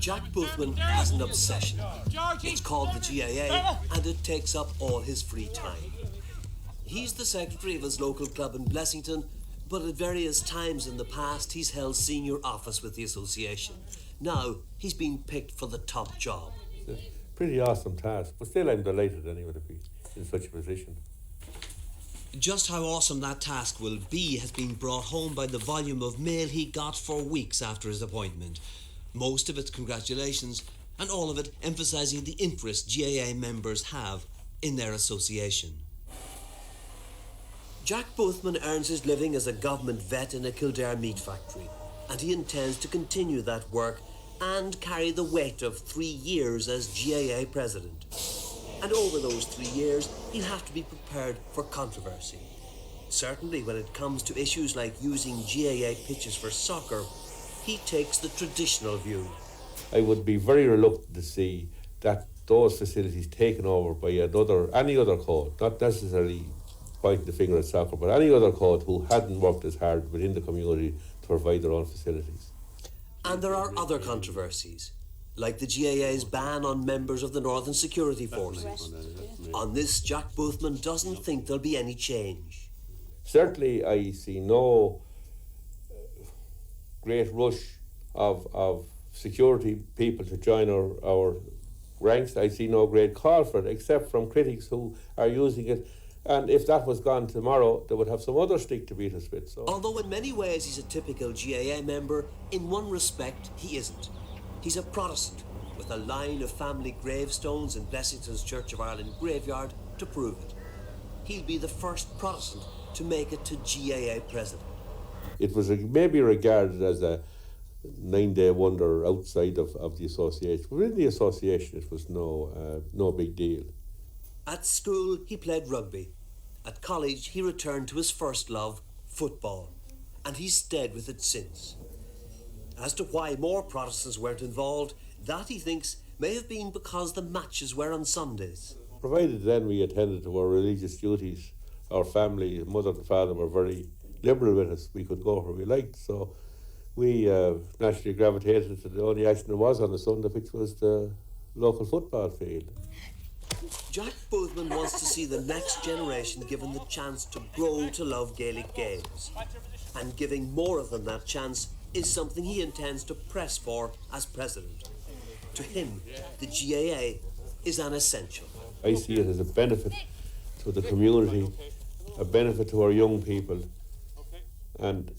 Jack Boothman has an obsession. It's called the GAA, and it takes up all his free time. He's the secretary of his local club in Blessington, but at various times in the past he's held senior office with the association. Now he's been picked for the top job. It's a pretty awesome task, but still I'm delighted anyway to be in such a position. Just how awesome that task will be has been brought home by the volume of mail he got for weeks after his appointment. Most of it's congratulations, and all of it emphasising the interest GAA members have in their association. Jack Boothman earns his living as a government vet in a Kildare meat factory, and he intends to continue that work and carry the weight of 3 years as GAA president. And over those 3 years, he'll have to be prepared for controversy. Certainly when it comes to issues like using GAA pitches for soccer, he takes the traditional view. I would be very reluctant to see that those facilities taken over by any other coach, not necessarily pointing the finger at soccer, but any other coach who hadn't worked as hard within the community to provide their own facilities. And there are other controversies, like the GAA's ban on members of the Northern Security Forces. On this, Jack Boothman doesn't think there'll be any change. Certainly I see no great rush of security people to join our ranks. I see no great call for it, except from critics who are using it. And if that was gone tomorrow, they would have some other stick to beat us with. So. Although in many ways he's a typical GAA member, in one respect he isn't. He's a Protestant, with a line of family gravestones in Blessington's Church of Ireland graveyard to prove it. He'll be the first Protestant to make it to GAA president. It was maybe regarded as a 9-day wonder outside of the association. Within the association, it was no big deal. At school, he played rugby. At college, he returned to his first love, football, and he's stayed with it since. As to why more Protestants weren't involved, that he thinks may have been because the matches were on Sundays. Provided then we attended to our religious duties, our family, mother and father were very liberal with us. We could go where we liked, so we naturally gravitated to the only action there was on a Sunday, which was the local football field. Jack Boothman wants to see the next generation given the chance to grow to love Gaelic games. And giving more of them that chance is something he intends to press for as president. To him, the GAA is an essential. I see it as a benefit to the community, a benefit to our young people, and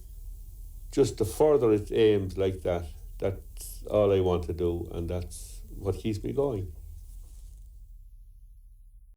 just to further its aims like that, that's all I want to do, and that's what keeps me going.